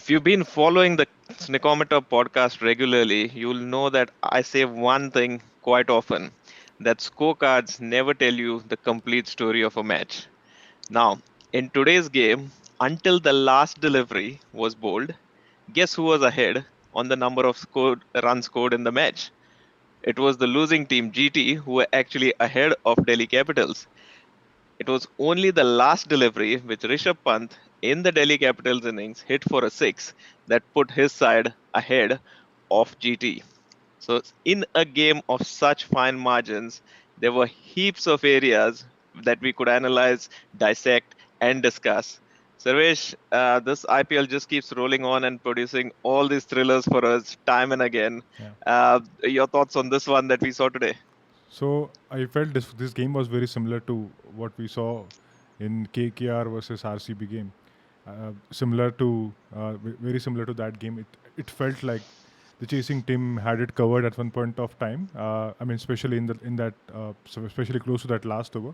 If you've been following the Sneakometer podcast regularly, you'll know that I say one thing quite often, that scorecards never tell you the complete story of a match. Now, in today's game, until the last delivery was bowled, guess who was ahead on the number of runs scored in the match? It was the losing team GT who were actually ahead of Delhi Capitals. It was only the last delivery which Rishabh Pant in the Delhi Capitals innings hit for a six that put his side ahead of GT. So, in a game of such fine margins, there were heaps of areas that we could analyze, dissect, and discuss. Sarvesh, this IPL just keeps rolling on and producing all these thrillers for us time and again. Yeah. Your thoughts on this one that we saw today? So I felt this game was very similar to what we saw in KKR versus RCB game. Similar to very similar to that game. It felt like the chasing team had it covered at one point of time. I mean, especially in that so especially close to that last over.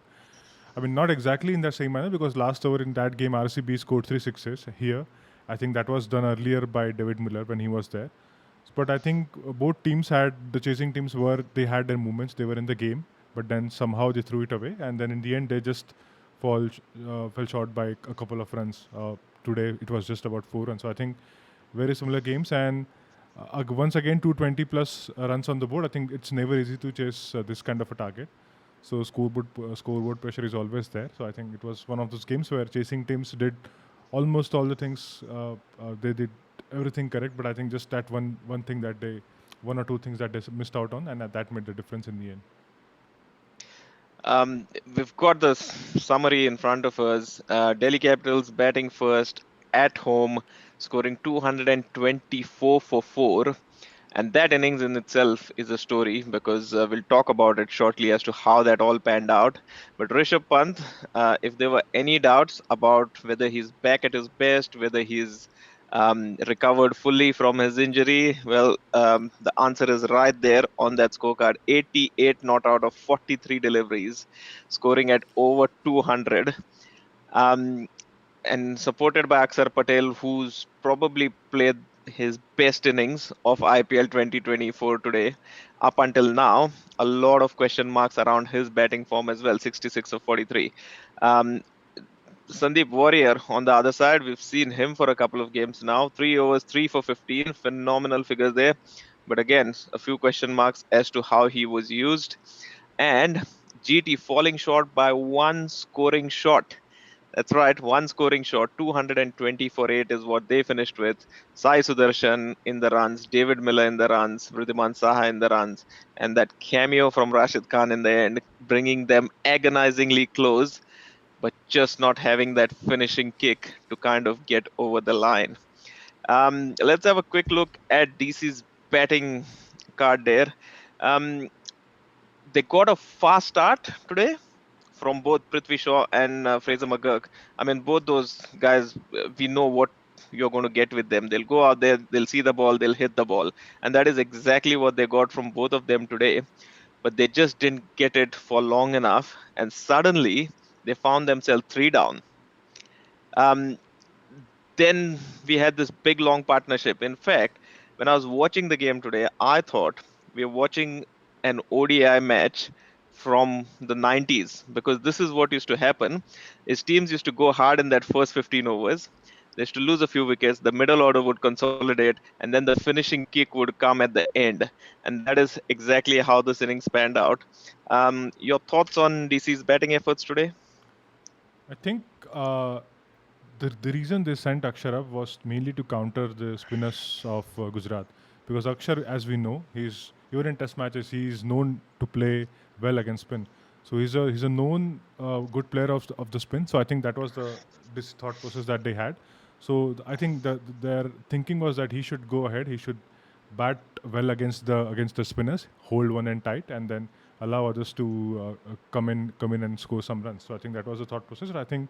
I mean, not exactly in the same manner because last over in that game RCB scored 3 sixes. Here, I think that was done earlier by David Miller when he was there. But I think both teams had the chasing teams were they had their movements. They were in the game, but then somehow they threw it away, and then in the end they just fell short by a couple of runs. Today it was just about 4 runs. So I think very similar games, and once again 220 plus runs on the board. I think it's never easy to chase this kind of a target. So scoreboard pressure is always there. So I think it was one of those games where chasing teams did almost all the things. They did everything correct, but I think just that one thing that they, one or two things that they missed out on, and that made the difference in the end. We've got the summary in front of us. Delhi Capitals batting first at home, scoring 224 for 4. And that innings in itself is a story because we'll talk about it shortly as to how that all panned out. But Rishabh Pant, if there were any doubts about whether he's back at his best, whether he's recovered fully from his injury, well, the answer is right there on that scorecard. 88 not out of 43 deliveries, scoring at over 200. Um, and supported by Axar Patel, who's probably played his best innings of IPL 2024 today. Up until now, a lot of question marks around his batting form as well, 66 of 43. Um, Sandeep Warrior on the other side, we've seen him for a couple of games now. 3 overs, 3 for 15, phenomenal figures there. But again, a few question marks as to how he was used. And GT falling short by one scoring shot. That's right, one scoring shot, 220 for 8 is what they finished with. Sai Sudarshan in the runs, David Miller in the runs, Vridhiman Saha in the runs, and that cameo from Rashid Khan in the end, bringing them agonizingly close, but just not having that finishing kick to kind of get over the line. Let's have a quick look at DC's batting card there. Um, they got a fast start today from both Prithvi Shaw and Fraser McGurk. I mean, both those guys, we know what you're going to get with them. They'll go out there, they'll see the ball, they'll hit the ball. And that is exactly what they got from both of them today. But they just didn't get it for long enough. And suddenly, they found themselves 3 down. Um, then we had this big long partnership. In fact, when I was watching the game today, I thought we were watching an ODI match from the 90s because this is what used to happen is teams used to go hard in that first 15 overs. They used to lose a few wickets, the middle order would consolidate, and then the finishing kick would come at the end. And that is exactly how this innings panned out. Your thoughts on DC's batting efforts today? I think the reason they sent Akshar up was mainly to counter the spinners of Gujarat, because Akshar, as we know, he's even in Test matches he is known to play well against spin. So he's a known good player of the spin. So I think that was this thought process that they had. So I think that their thinking was that he should go ahead. He should bat well against the spinners, hold one end tight, and then allow others to come in and score some runs. So I think that was the thought process. And I think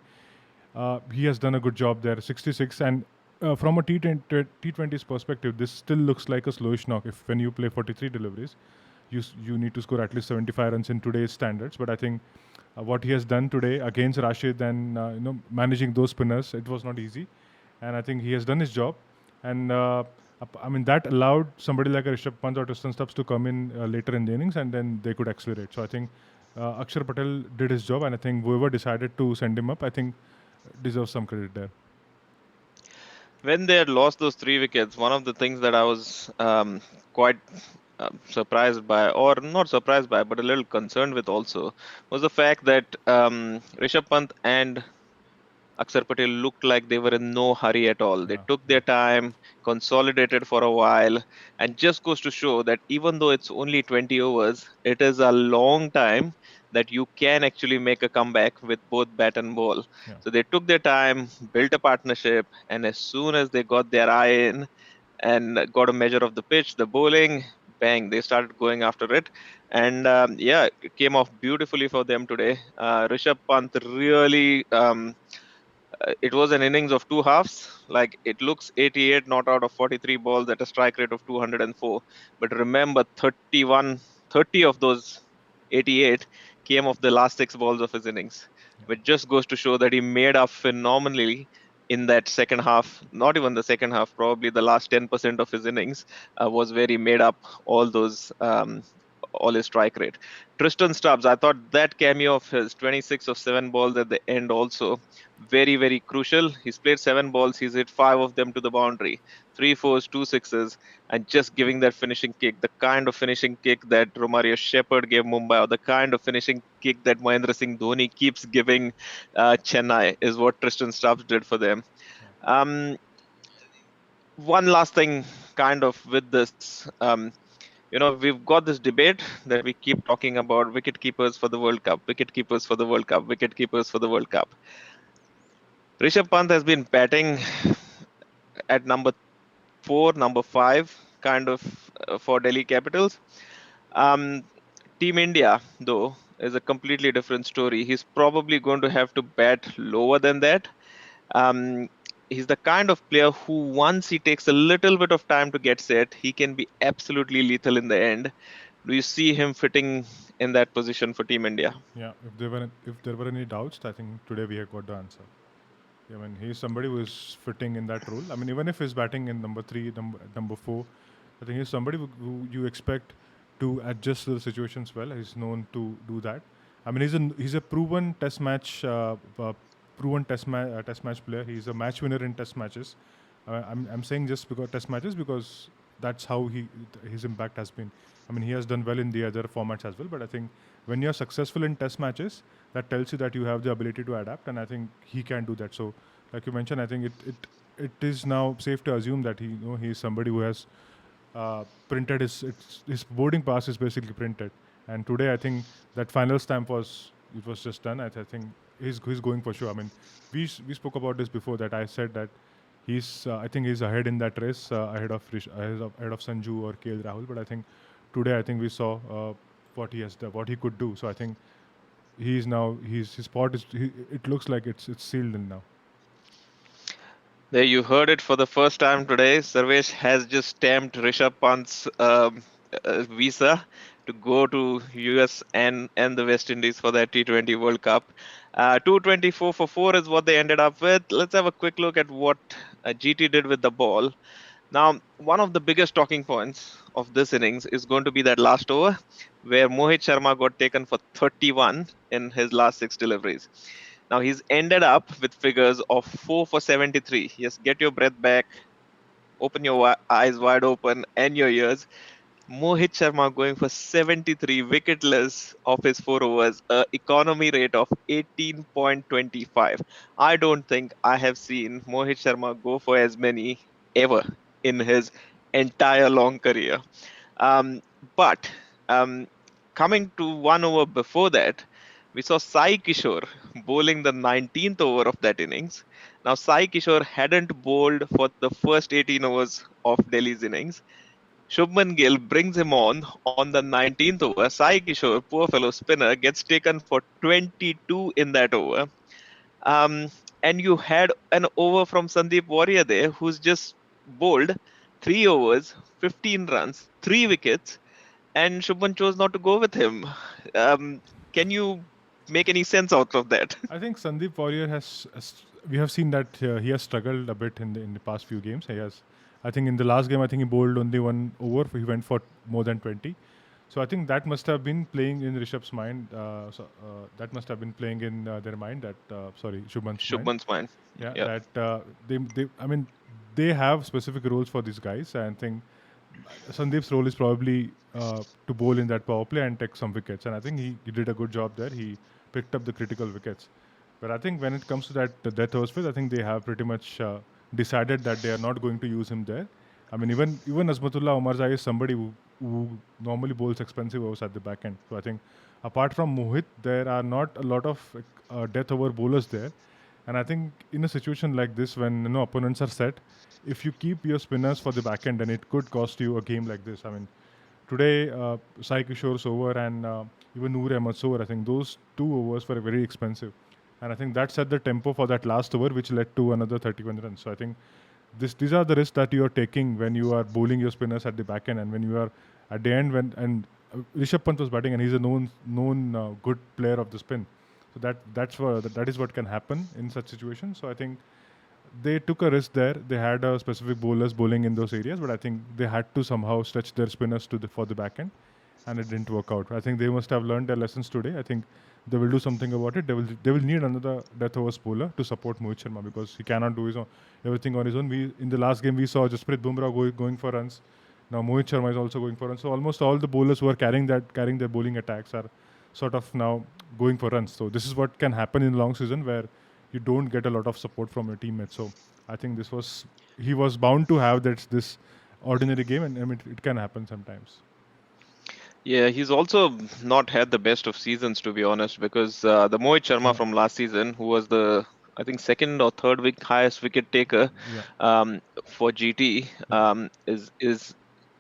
he has done a good job there, 66. And from a T20's perspective, this still looks like a slowish knock. If when you play 43 deliveries, you need to score at least 75 runs in today's standards. But I think what he has done today against Rashid and managing those spinners, it was not easy. And I think he has done his job. and I mean that allowed somebody like a Rishabh Pant or Tristan Stubbs to come in later in the innings, and then they could accelerate. So I think Akshar Patel did his job, and I think whoever decided to send him up, I think deserves some credit there. When they had lost those 3 wickets, one of the things that I was quite surprised by, or not surprised by, but a little concerned with also, was the fact that Rishabh Pant and Axar Patel looked like they were in no hurry at all. They Yeah, took their time, consolidated for a while, and just goes to show that even though it's only 20 overs, it is a long time that you can actually make a comeback with both bat and ball. yeah, So they took their time, built a partnership, and as soon as they got their eye in and got a measure of the pitch, the bowling, bang, they started going after it. And yeah, it came off beautifully for them today. Rishabh Pant really. It was an innings of two halves. Like it looks 88 not out of 43 balls at a strike rate of 204. But remember, 30 of those 88 came off the last 6 balls of his innings, yeah, which just goes to show that he made up phenomenally in that second half. Not even the second half, probably the last 10% of his innings was where he made up all those. All his strike rate. Tristan Stubbs, I thought that cameo of his 26 of 7 balls at the end also very, very crucial. He's played 7 balls, he's hit 5 of them to the boundary, three fours, two sixes, and just giving that finishing kick, the kind of finishing kick that Romario Shepherd gave Mumbai, or the kind of finishing kick that Mahendra Singh Dhoni keeps giving Chennai, is what Tristan Stubbs did for them. yeah. Um, One last thing, kind of with this. We've got this debate that we keep talking about wicket keepers for the World Cup, wicket keepers for the World Cup, wicket keepers for the World Cup. Rishabh Pant has been batting at number 4, number 5, kind of for Delhi Capitals. Um, Team India, though, is a completely different story. He's probably going to have to bat lower than that. Um, he's the kind of player who, once he takes a little bit of time to get set, he can be absolutely lethal in the end. Do you see him fitting in that position for Team India? Yeah, if there were any doubts, I think today we have got the answer. Yeah, I mean, he's somebody who is fitting in that role. I mean, even if he's batting in number three, number four, I think he's somebody who you expect to adjust to the situations well. He's known to do that. I mean, he's a proven test match player. He's a match winner in test matches. I'm saying just because test matches because that's how his impact has been. I mean, he has done well in the other formats as well. But I think when you're successful in test matches, that tells you that you have the ability to adapt, and I think he can do that. So, like you mentioned, I think it is now safe to assume that he's somebody who has printed his boarding pass is basically printed. And today, I think that final stamp was just done. I think he's going for sure. I mean, we spoke about this before, that I said that I think he's ahead in that race, ahead of Sanju or KL Rahul. But I think today, I think we saw what he could do. So I think his spot it looks like it's sealed in now. There, you heard it for the first time today. Sarvesh has just stamped Rishabh Pant's visa to go to US and the West Indies for that T20 World Cup. 224 for 4 is what they ended up with. Let's have a quick look at what GT did with the ball. Now, one of the biggest talking points of this innings is going to be that last over where Mohit Sharma got taken for 31 in his last 6 deliveries. Now, he's ended up with figures of 4 for 73. Yes, get your breath back, open your eyes wide open and your ears. Mohit Sharma going for 73 wicketless of his 4 overs, economy rate of 18.25. I don't think I have seen Mohit Sharma go for as many ever in his entire long career. Um, but um, coming to 1 over before that, we saw Sai Kishore bowling the 19th over of that innings. Now, Sai Kishore hadn't bowled for the first 18 overs of Delhi's innings. Shubman Gill brings him on the 19th over. Sai Kishore, poor fellow spinner, gets taken for 22 in that over. Um, and you had an over from Sandeep Warrior there, who's just bowled 3 overs, 15 runs, 3 wickets, and Shubman chose not to go with him. Can you make any sense out of that? I think Sandeep Warrior we have seen that he has struggled a bit in the past few games. He has I think in the last game, I think he bowled only one over. He went for more than 20. So I think that must have been playing in Rishabh's mind. That must have been playing in their mind. Shubman's mind. Shubman's mind. Yeah, Yeah. that I mean, they have specific roles for these guys. And I think Sandeep's role is probably to bowl in that power play and take some wickets. And I think he did a good job there. He picked up the critical wickets. But I think when it comes to that death overs phase, I think they have pretty much decided that they are not going to use him there. I mean, even Azmatullah Omarzai is somebody who normally bowls expensive overs at the back end. So I think apart from Mohit, there are not a lot of death over bowlers there. And I think in a situation like this, when opponents are set, if you keep your spinners for the back end, then it could cost you a game like this. I mean, today Sai Kishore's over and even Noor Ahmed's over, I think those two overs were very expensive. And I think that set the tempo for that last over, which led to another 31 runs. So I think these are the risks that you are taking when you are bowling your spinners at the back end, and when you are at the end Rishabh Pant was batting, and he's a known good player of the spin. So that is what can happen in such situations. So I think they took a risk there. They had a specific bowlers bowling in those areas, but I think they had to somehow stretch their spinners for the back end, and it didn't work out. I think they must have learned their lessons today. I think they will do something about it. They will need another death overs bowler to support Mohit Sharma, because he cannot do everything on his own. We in the last game we saw Jasprit Bumrah going for runs. Now Mohit Sharma is also going for runs. So almost all the bowlers who are carrying their bowling attacks are sort of now going for runs. So this is what can happen in long season, where you don't get a lot of support from your teammates. So I think he was bound to have this ordinary game, and I mean it can happen sometimes. Yeah, he's also not had the best of seasons, to be honest, because the Mohit Sharma Yeah, from last season, who was the, I think, second or third highest wicket taker yeah, for GT, yeah,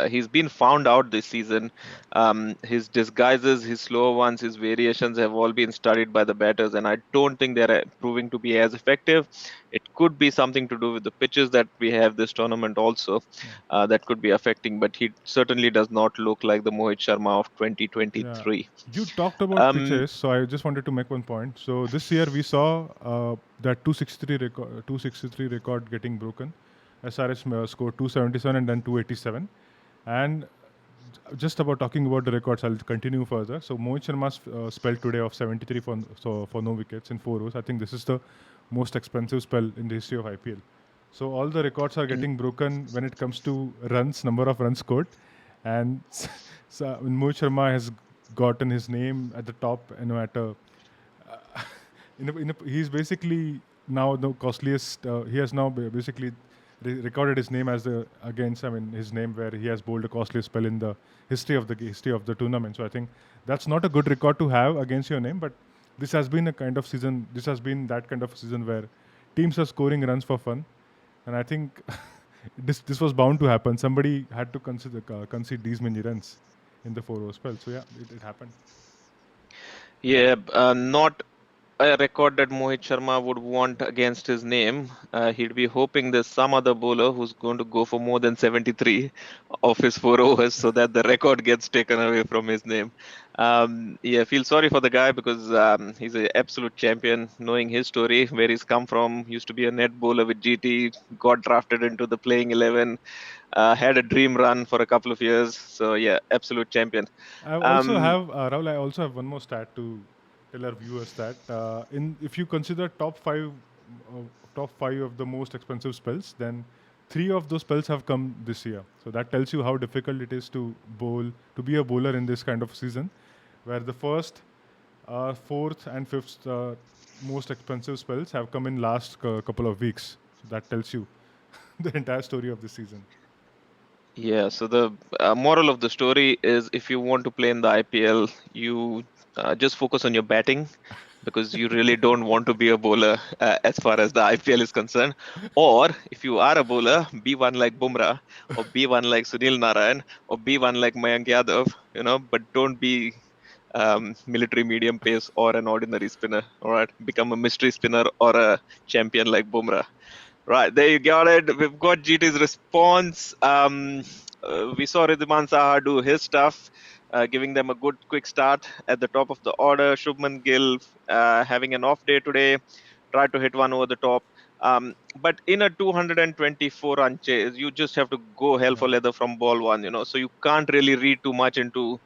he's been found out this season. yeah, His disguises, his slower ones, his variations have all been studied by the batters, and I don't think they're proving to be as effective. It could be something to do with the pitches that we have this tournament also, yeah. that could be affecting, but he certainly does not look like the Mohit Sharma of Yeah. 2023. You talked about Um, pitches, so I just wanted to make one point. So this year we saw that 263 record getting broken. SRH scored 277 and then 287. And just about talking about the records, I'll continue further. So Mohit Sharma's spell today of 73 for no wickets in 4 overs. I think this is the most expensive spell in the history of IPL. So all the records are mhm. getting broken when it comes to runs, number of runs scored, and so Mohit Sharma has gotten his name at the top. At a, he's basically now the costliest. He has now basically recorded his name as the against. I mean, his name where he has bowled the costliest spell in the history of the tournament. So I think that's not a good record to have against your name. But this has been a kind of season. This has been that kind of season where teams are scoring runs for fun, and I think this was bound to happen. Somebody had to concede these many runs in the 4 over spell. So yeah, it happened. Yeah, not a record that Mohit Sharma would want against his name. He'd be hoping there's some other bowler who's going to go for more than 73 of his 4 overs so that the record gets taken away from his name. Yeah, feel sorry for the guy because he's an absolute champion. Knowing his story, where he's come from, used to be a net bowler with GT, got drafted into the playing 11, had a dream run for a couple of years. So yeah, absolute champion. I also Um, have Rahul. I also have one more stat to tell our viewers that in if you consider top five of the most expensive spells, then three of those spells have come this year. So that tells you how difficult it is to be a bowler in this kind of season, where the first, fourth, and fifth most expensive spells have come in last couple of weeks. So that tells you the entire story of the season. Yeah, so the moral of the story is if you want to play in the IPL, you just focus on your batting because you really don't want to be a bowler as far as the IPL is concerned. Or if you are a bowler, be one like Bumrah or be one like Sunil Narayan or be one like Mayank Yadav, but don't be military medium pace or an ordinary spinner. All right, become a mystery spinner or a champion like Bumrah. Right, there you got it. We've got GT's response. We saw Ridhiman Saha do his stuff, giving them a good quick start at the top of the order. Shubman Gill having an off day today, tried to hit one over the top. But in a 224 run chase, you just have to go hell Yeah. for leather from ball one, so you can't really read too much into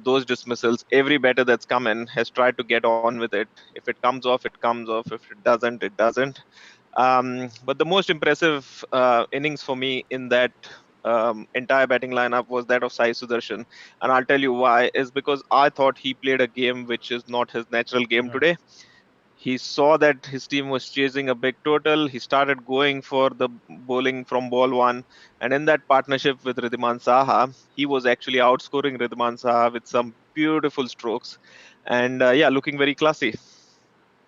those dismissals. Every batter that's come in has tried to get on with it. If it comes off, it comes off. If it doesn't, it doesn't. But the most impressive innings for me in that entire batting lineup was that of Sai Sudarshan, and I'll tell you why. Is because I thought he played a game which is not his natural game Yeah. today. He saw that his team was chasing a big total. He started going for the bowling from ball one, and in that partnership with Ridhiman Saha, he was actually outscoring Ridhiman Saha with some beautiful strokes, and yeah, looking very classy.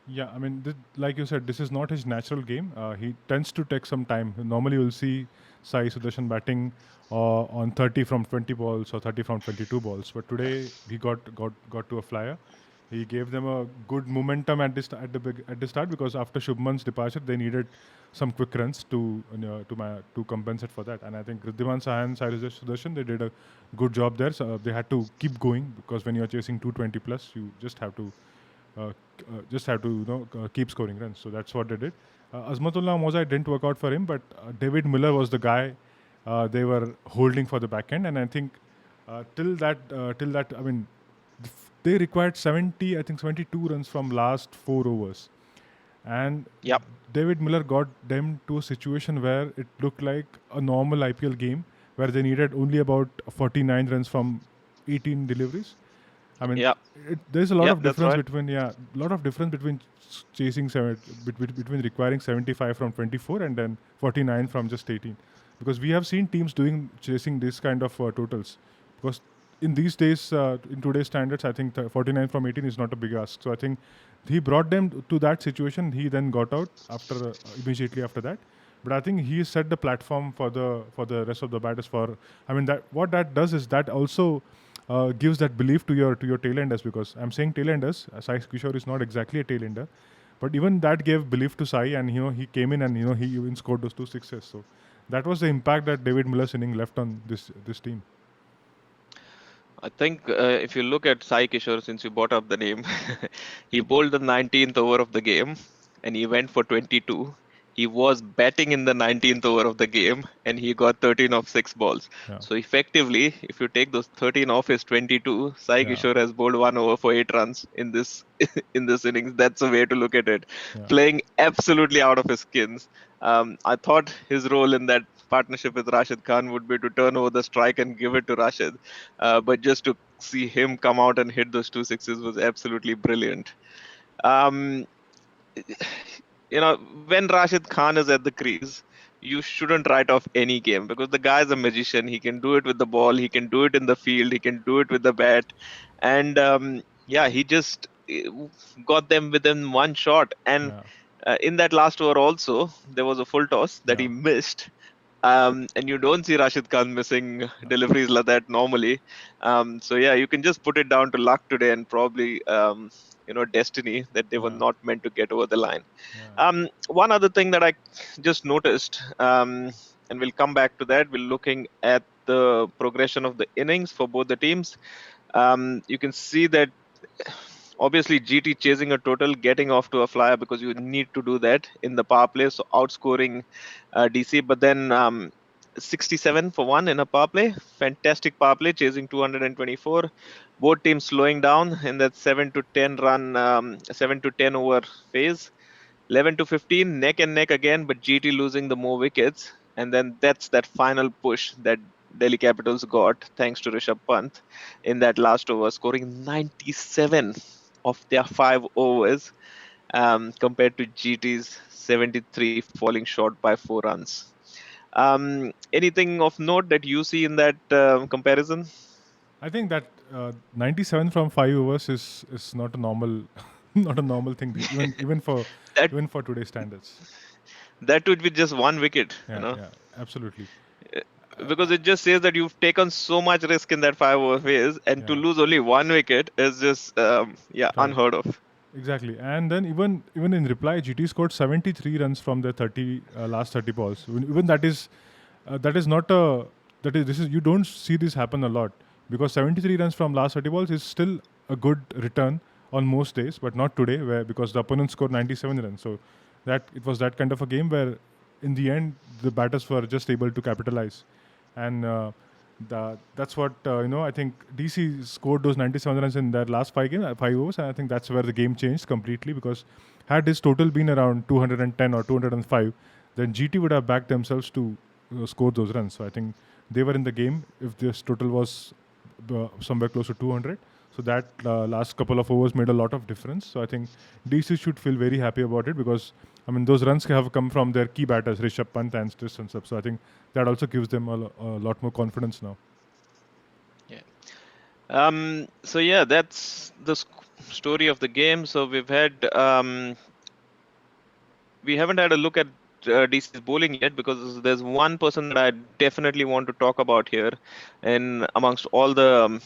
Yeah, I mean, like you said, this is not his natural game. He tends to take some time. Normally, you'll see Sai Sudarshan batting on 30 from 20 balls or 30 from 22 balls. But today, he got to a flyer. He gave them a good momentum at the start, because after Shubman's departure, they needed some quick runs to compensate for that. And I think Riddhiman Saha and Sai Sudarshan, they did a good job there. So they had to keep going, because when you're chasing 220 plus, you just have to keep scoring runs. So that's what they did. Azmatullah Moza didn't work out for him, but David Miller was the guy they were holding for the back end, and I think till that, I mean, they required 70, I think 72 runs from last 4 overs, and Yep, David Miller got them to a situation where it looked like a normal IPL game, where they needed only about 49 runs from 18 deliveries. I mean, yep, there's a lot yep. of That's difference right. between lot of difference between chasing between requiring 75 from 24 and then 49 from just 18, because we have seen teams doing chasing this kind of totals, because in these days, in today's standards, I think 49 from 18 is not a big ask. So I think he brought them to that situation. He then got out after immediately after that. But I think he set the platform for the rest of the batters. For I mean, that what that does is that also gives that belief to your tailenders, because I'm saying tailenders. Sai Kishore is not exactly a tailender, but even that gave belief to Sai, and he came in and he even scored those two sixes. So that was the impact that David Miller's inning left on this team. I think if you look at Sai Kishore, since you brought up the name, he bowled the 19th over of the game and he went for 22. He was batting in the 19th over of the game and he got 13 of 6 balls. Yeah, So effectively, if you take those 13 off his 22, Sai yeah, Kishore has bowled 1 over for 8 runs in this in this innings. That's a way to look at it. yeah, Playing absolutely out of his skins. I thought his role in that partnership with Rashid Khan would be to turn over the strike and give it to Rashid, but just to see him come out and hit those two sixes was absolutely brilliant. Um, when Rashid Khan is at the crease, you shouldn't write off any game because the guy's a magician. He can do it with the ball, he can do it in the field, he can do it with the bat, and yeah, he just got them within one shot. And yeah, in that last over also, there was a full toss that he yeah. missed, and you don't see Rashid Khan missing No. deliveries like that normally. So yeah, you can just put it down to luck today and probably destiny that they were Yeah, not meant to get over the line. yeah, One other thing that I just noticed, and we'll come back to that. We're looking at the progression of the innings for both the teams. You can see that obviously GT chasing a total, getting off to a flyer because you need to do that in the power play, so outscoring DC. But then 67 for one in a power play, fantastic power play, chasing 224. Both teams slowing down in that 7 to 10 run, 7 to 10 over phase. 11 to 15, neck and neck again, but GT losing the more wickets. And then that's that final push that Delhi Capitals got thanks to Rishabh Pant in that last over, scoring 97 of their 5 overs, compared to GT's 73, falling short by 4 runs. Anything of note that you see in that comparison? I think that 97 from 5 overs is not a normal not a normal thing, That even for today's standards. that would be just one wicket, Yeah, yeah, absolutely. because it just says that you've taken so much risk in that 5 over phase, and to Yeah, lose only one wicket is just yeah, correct. unheard of. Exactly. And then even in reply, GT scored 73 runs from the 30 last 30 balls. Even that is not a that is this is you don't see this happen a lot, because 73 runs from last 30 balls is still a good return on most days, but not today, where because the opponent scored 97 runs. So that it was that kind of a game where, in the end, the batters were just able to capitalize, and that's what I think DC scored those 97 runs in their last 5 overs, and I think that's where the game changed completely because had his total been around 210 or 205, then GT would have backed themselves to score those runs. So I think they were in the game if this total was somewhere close to 200. So that last couple of overs made a lot of difference. So I think DC should feel very happy about it because I mean those runs have come from their key batters, Rishabh Pant and Stubbs. So I think that also gives them a lot more confidence now. Yeah. So yeah, that's the story of the game. So we haven't had a look at DC's bowling yet because there's one person that I definitely want to talk about here, and amongst all the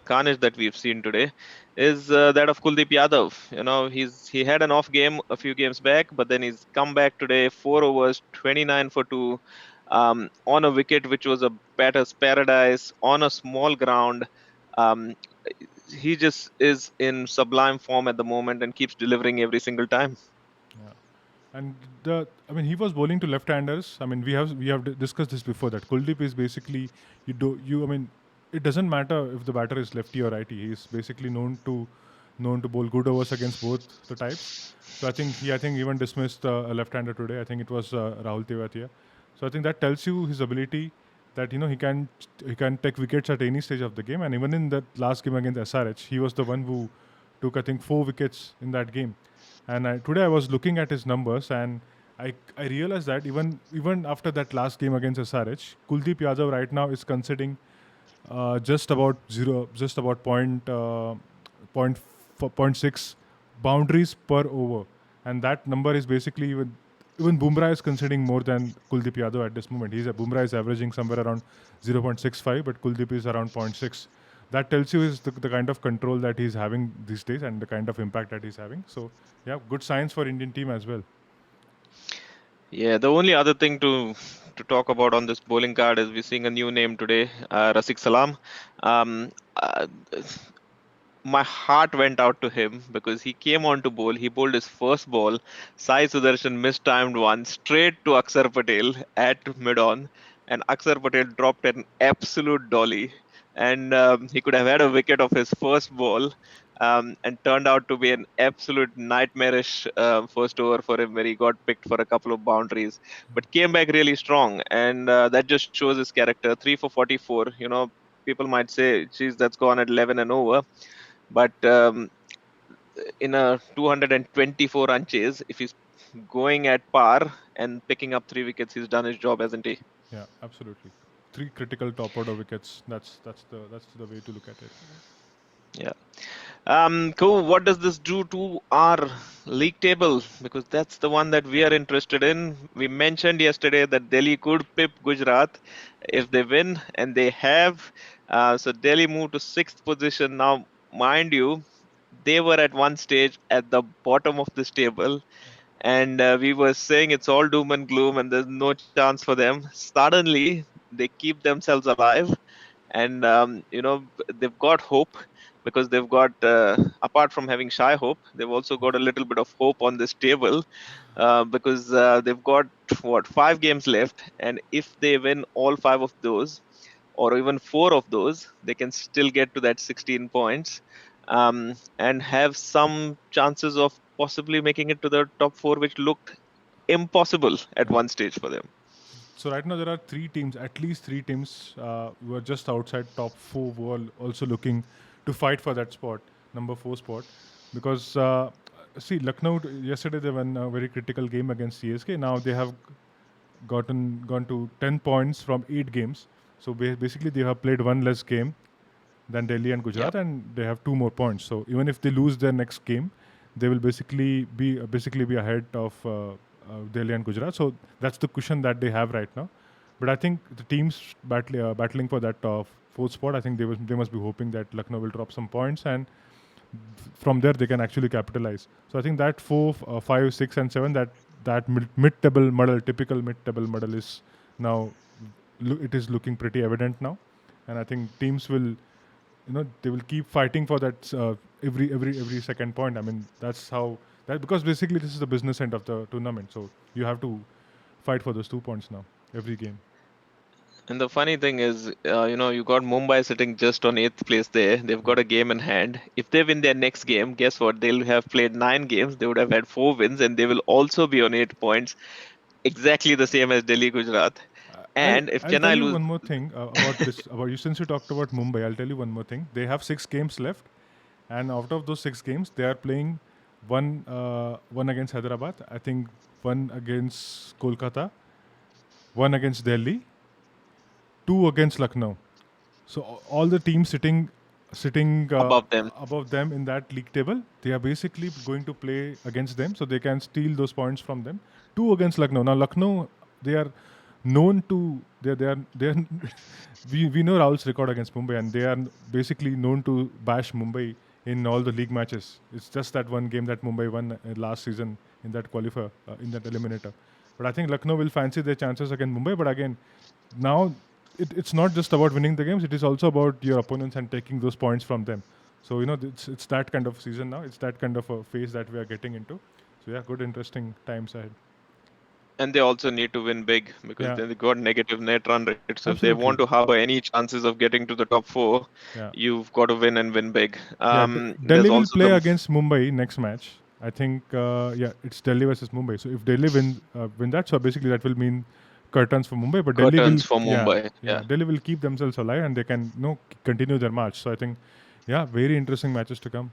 carnage that we've seen today, is that of Kuldeep Yadav. You know, he had an off game a few games back, but then he's come back today, 4 overs, 29 for two, on a wicket which was a batter's paradise on a small ground. Um, he just is in sublime form at the moment and keeps delivering every single time. Yeah. And I mean, he was bowling to left-handers. I mean, we have discussed this before that Kuldeep is basically I mean, it doesn't matter if the batter is lefty or righty. He's basically known to bowl good overs against both the types. So I think even dismissed a left-hander today. I think it was Rahul Tewatia. So I think that tells you his ability that he can take wickets at any stage of the game. And even in that last game against SRH, he was the one who took I think 4 wickets in that game. And today I was looking at his numbers, and I realized that even after that last game against SRH, Kuldeep Yadav right now is conceding just about point 6 boundaries per over, and that number is basically even Bumrah is conceding more than Kuldeep Yadav at this moment. Bumrah is averaging somewhere around 0.65, but Kuldeep is around point 0.6. That tells you is the kind of control that he's having these days and the kind of impact that he's having. So yeah, good signs for Indian team as well. Yeah, the only other thing to talk about on this bowling card is we're seeing a new name today, Rafiq Salam. Um, uh, my heart went out to him because he came on to bowl. He bowled his first ball. Sai Sudarshan mistimed one straight to Axar Patel at mid-on, and Axar Patel dropped an absolute dolly. And he could have had a wicket of his first ball, and turned out to be an absolute nightmarish first over for him where he got picked for a couple of boundaries, but came back really strong. And that just shows his character. 3 for 44. You know, people might say, geez, that's gone at 11 and over. But in a 224 run chase, if he's going at par and picking up 3 wickets, he's done his job, hasn't he? Yeah, absolutely. 3 critical top order wickets. That's the way to look at it. Yeah. Cool. What does this do to our league table? Because that's the one that we are interested in. We mentioned yesterday that Delhi could pip Gujarat if they win, and they have. So Delhi moved to sixth position. Now, mind you, they were at one stage at the bottom of this table, and we were saying it's all doom and gloom and there's no chance for them. Suddenly, they keep themselves alive, and they've got hope because they've got, apart from having shy hope, they've also got a little bit of hope on this table, because they've got, what, 5 games left, and if they win all 5 of those, or even 4 of those, they can still get to that 16 points, and have some chances of possibly making it to the top four, which looked impossible at Yeah. one stage for them. So right now there are 3 teams, at least 3 teams, who are just outside top 4, who are also looking to fight for that spot, number 4 spot, because see Lucknow yesterday they won a very critical game against CSK. Now they have gone to 10 points from 8 games. So basically they have played one less game than Delhi and Yep. Gujarat, and they have 2 more points. So even if they lose their next game, they will basically be ahead of Delhi and Gujarat. So that's the cushion that they have right now. But I think the teams battling for that 4th spot, I think they must be hoping that Lucknow will drop some points, and from there they can actually capitalize. So I think that 4, 5, 6, and 7, that mid-table muddle, typical mid-table muddle, is now it is looking pretty evident now, and I think teams will they will keep fighting for that every second point. I mean, that's how that, because basically this is the business end of the tournament. So you have to fight for those 2 points now every game. And the funny thing is, you got Mumbai sitting just on eighth place there. They've Yeah. got a game in hand. If they win their next game, guess what? They'll have played 9 games. They would have had 4 wins, and they will also be on 8 points, exactly the same as Delhi, Gujarat. I'll And if I'll tell Chennai you lose, one more thing about this about you, since you talked about Mumbai. I'll tell you one more thing. They have 6 games left, and out of those 6 games, they are playing one against Hyderabad. I think one against Kolkata, one against Delhi, two against Lucknow. So all the teams sitting above them. above them in that league table, they are basically going to play against them, so they can steal those points from them. Two against Lucknow. Now Lucknow, they are known to they are we know Rahul's record against Mumbai, and they are basically known to bash Mumbai in all the league matches. It's just that one game that Mumbai won last season in that qualifier, in that eliminator. But I think Lucknow will fancy their chances against Mumbai. But again, now it's not just about winning the games; it is also about your opponents and taking those points from them. So it's that kind of season now. It's that kind of a phase that we are getting into. So yeah, good, interesting times ahead. And they also need to win big because Yeah, they got negative net run rate. So if they want to absolutely. harbor any chances of getting to the top four, Yeah. you've got to win and win big. Yeah, There's Delhi will also play against Mumbai next match. I think, yeah, it's Delhi versus Mumbai. So if Delhi win that, so basically that will mean curtains for Mumbai. But Delhi will, curtains for yeah, Mumbai. yeah, Yeah. Delhi will keep themselves alive and they can, continue their march. So I think, yeah, very interesting matches to come.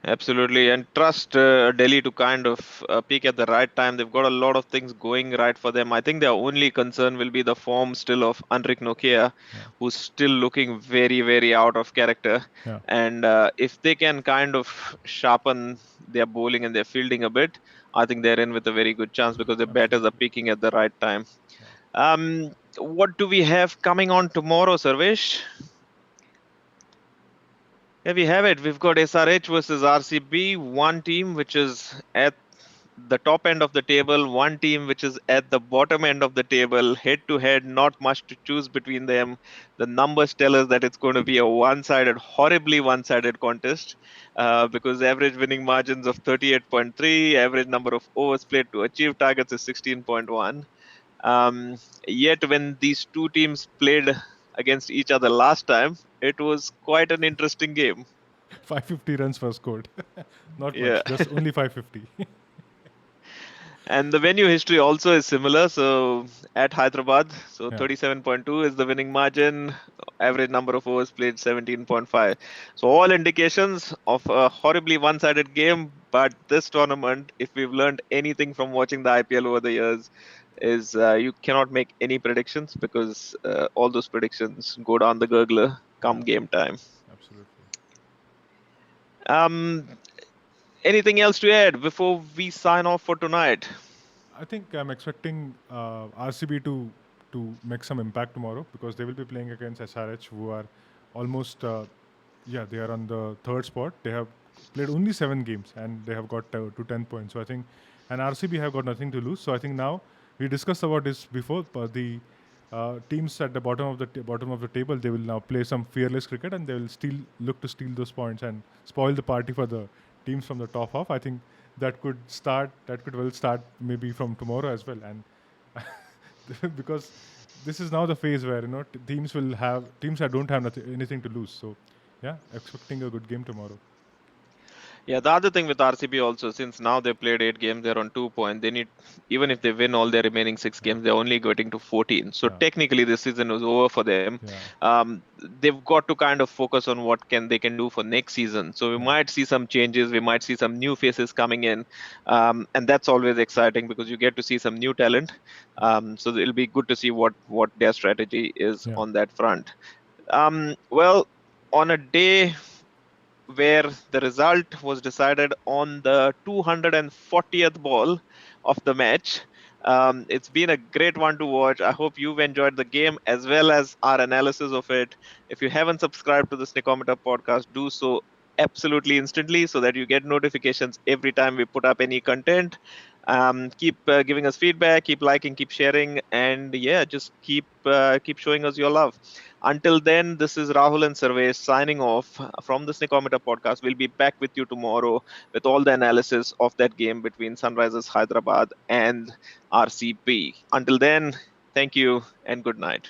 Absolutely, and trust Delhi to kind of peak at the right time. They've got a lot of things going right for them. I think their only concern will be the form still of Anrik Nokia, Yeah, who's still looking very, very out of character. yeah, And if they can kind of sharpen their bowling and their fielding a bit, I think they're in with a very good chance because the batters are absolutely. peaking at the right time. Yeah. What do we have coming on tomorrow, Sarvesh? Yeah, we have it. We've got SRH versus RCB, one team which is at the top end of the table, one team which is at the bottom end of the table, head to head, not much to choose between them. The numbers tell us that it's going to be a one-sided, horribly one-sided contest because average winning margins of 38.3, average number of overs played to achieve targets is 16.1. Um, Yet when these two teams played against each other last time, it was quite an interesting game. 550 runs were scored. Not Yeah. much, just only 550. And the venue history also is similar. So at Hyderabad, so Yeah, 37.2 is the winning margin. Average number of overs played 17.5. So all indications of a horribly one-sided game. But this tournament, if we've learned anything from watching the IPL over the years, is you cannot make any predictions because all those predictions go down the gurgler come yeah, game time. absolutely. Um, Anything else to add before we sign off for tonight? I think I'm expecting RCB to make some impact tomorrow because they will be playing against SRH, who are almost yeah, they are on the third spot. They have played only 7 games and they have got to 10 points. So I think, and RCB have got nothing to lose. So I think now we discussed about this before. But the teams at the bottom of the bottom of the table, they will now play some fearless cricket and they will still look to steal those points and spoil the party for the teams from the top half. I think that could start. That could well start maybe from tomorrow as well. And because this is now the phase where teams that don't have anything to lose. So yeah, expecting a good game tomorrow. Yeah, the other thing with RCB also, since now they played 8 games, they're on 2 points. They need, even if they win all their remaining six Yeah, games, they're only getting to 14. So yeah, technically, this season was over for them. yeah, They've got to kind of focus on what can they can do for next season. So we yeah, might see some changes. We might see some new faces coming in, and that's always exciting because you get to see some new talent. So it'll be good to see what their strategy is yeah. on that front. Well, on a day where the result was decided on the 240th ball of the match. It's been a great one to watch. I hope you've enjoyed the game as well as our analysis of it. If you haven't subscribed to the Sneakometer podcast, do so absolutely instantly so that you get notifications every time we put up any content. Keep giving us feedback, keep liking, keep sharing, and yeah, just keep showing us your love. Until then, this is Rahul and Sarvesh signing off from the Sneakometer podcast. We'll be back with you tomorrow with all the analysis of that game between Sunrisers Hyderabad and RCB. Until then, thank you and good night.